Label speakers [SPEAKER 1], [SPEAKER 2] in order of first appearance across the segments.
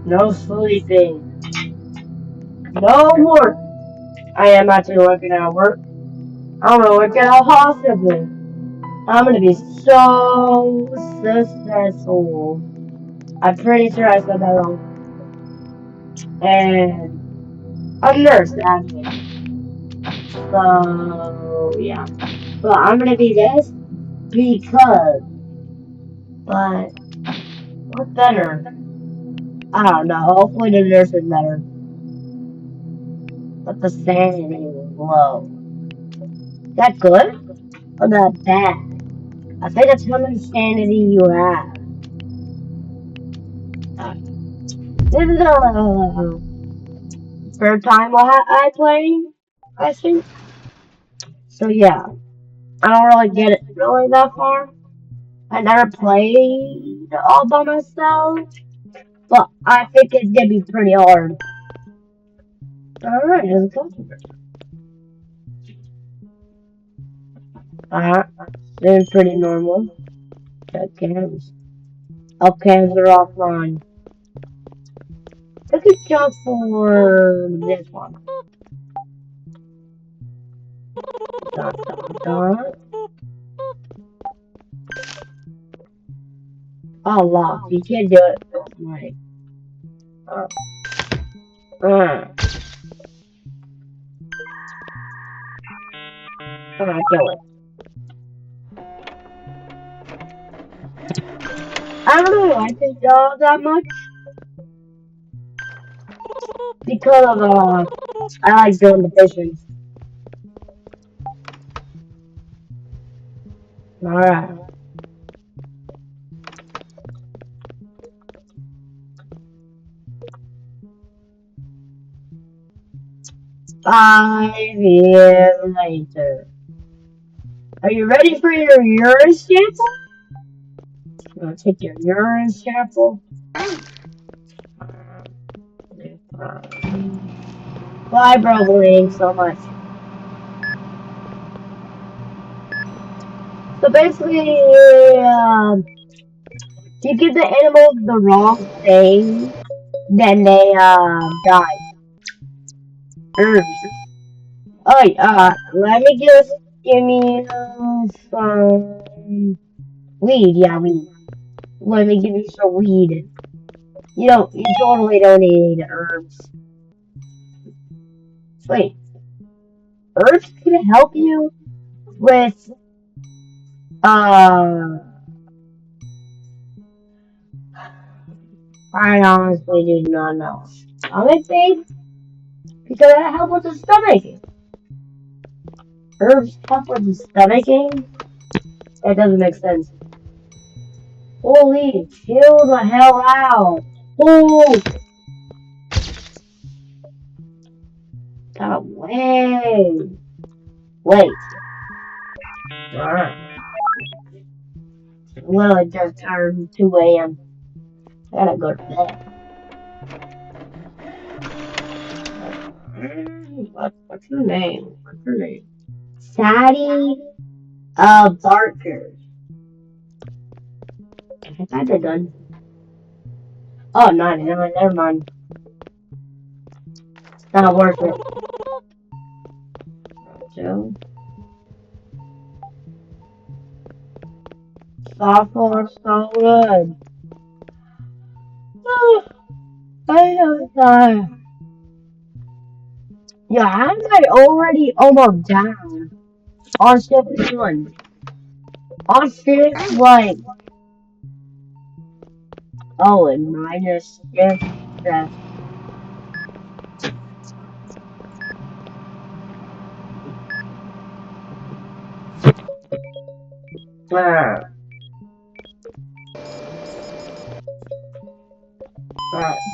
[SPEAKER 1] No sleeping. No work. I am actually working at work. I'm gonna work out possibly. I'm gonna be so successful. I'm pretty sure I said that wrong. And I'm a nurse, actually. So, yeah. But I'm gonna be this because, but what's better? I don't know. Hopefully the nurse is better. But the sanity is low. Is that good or that bad? I think that's how much sanity you have. This is the third time I play, I think. So yeah, I don't really get it really that far. I never played all by myself, but I think it's gonna be pretty hard. Alright, let's go. Alright, they're pretty normal. Check cams. All cams are offline. I could jump for this one. Dot dot dot. Oh, lock. You can't do it. Right. Uh, kill it. I don't know. I think that much because of I like doing the missions. All right. 5 years later. Are you ready for your urine sample? I'm gonna take your urine sample. Why, bro, bleeding so much? So basically, you give the animals the wrong thing, then they die. Herbs. Alright, let me just give me some weed. Yeah, weed. Let me give you some weed. You totally don't need herbs. Wait, herbs can help you with, I honestly do not know. Stomach ache? Because that help with the stomach ache. Herbs help with the stomach ache? That doesn't make sense. Holy, chill the hell out. Oh, got away. Wait. Alright. Well, it just turned 2 a.m. I gotta go to bed. What's her name? What's her name? Sadie Barker. I thought they're done. Oh, 99, never mind. It's not worth it. Joe. Softball so good. Oh, I am tired. Yeah, how am I already almost down on shift 1? On shift, like, oh, and minus shift 7.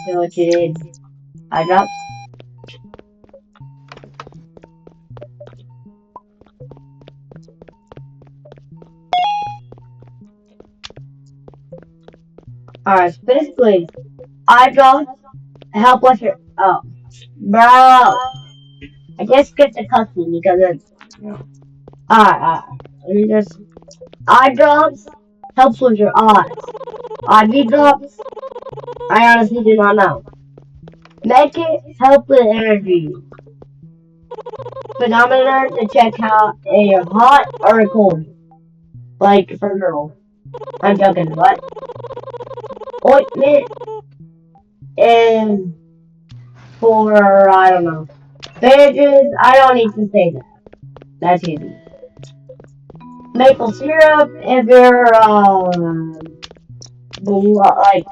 [SPEAKER 1] See what you need. I got. Alright, so basically, I got help with your. Oh, bro. I just get the cookie because it's. Alright. Let me just. Eye drops helps with your eyes. IV drops I honestly do not know. Make it help with energy. Phenometer to check how you're hot or cold. Like for girls. I'm joking, what? Ointment is for, I don't know. Bandages, I don't need to say that. That's easy. Maple syrup if you're, like,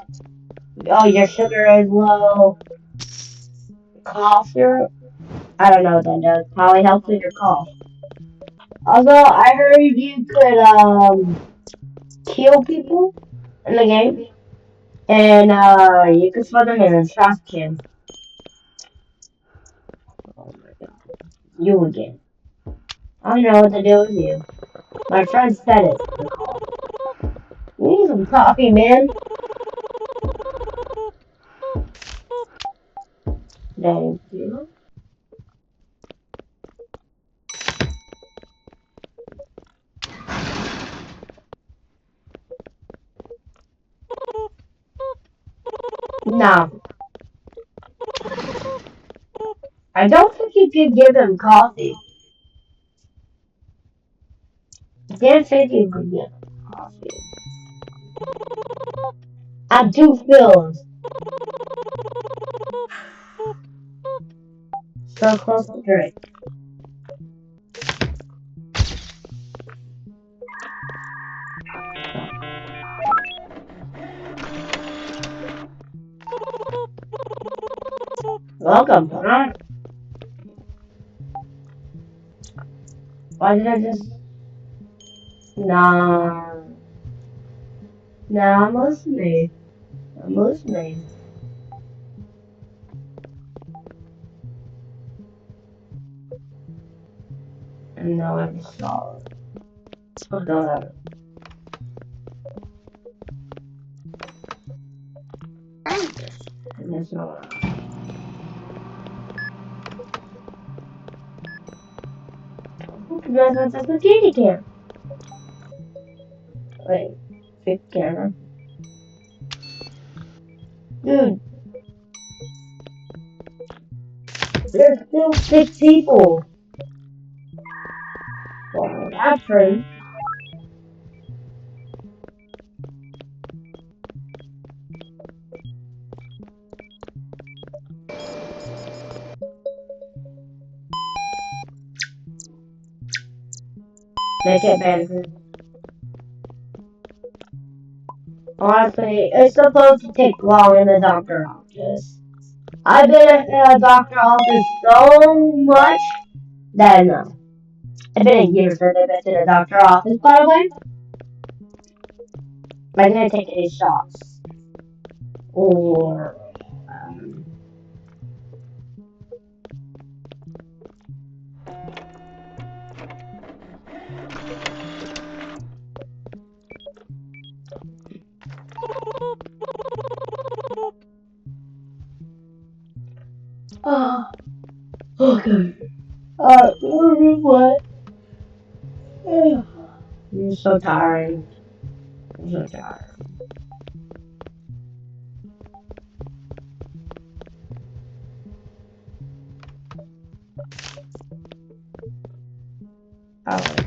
[SPEAKER 1] oh, your sugar is low. Cough syrup, I don't know what that does. Probably helps with your cough. Also, I heard you could, kill people in the game. And, you can put them in a trash can. Oh my god. You again. I don't know what to do with you. My friend said it's the call. You need some coffee, man. Thank you. No, I don't think you could give him coffee. I didn't think you could give him coffee. I do feel so close to drink. Welcome, huh? Why did I just... Nah. Nah, I'm listening. I'm listening. And now I'm solid. Oh, no. And there's no... That's a candy can. Wait, fifth camera. Dude, there's still 6 people. Well, that's true. Make it better. Honestly, it's supposed to take long in the doctor office. I've been at the doctor office so much that no. It's been a year since I've been to the doctor office, by the way. I didn't take any shots. Or, oh, okay. What? I'm so tired. I'm so tired. Alright.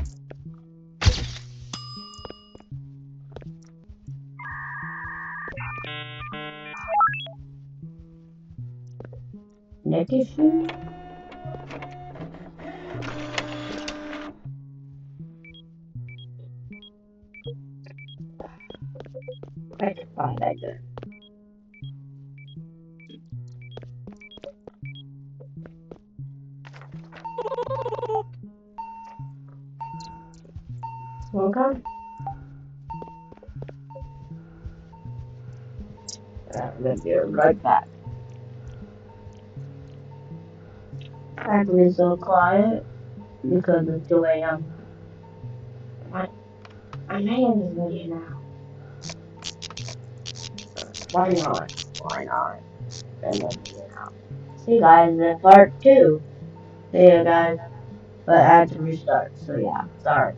[SPEAKER 1] Neck issue? I can find that good. Okay. I'm gonna be right back. Actually, so quiet because it's 2 a.m. I may end this video now. Why not? Why not? End this video now. See you guys in part 2. See you guys. But I had to restart, so yeah, sorry.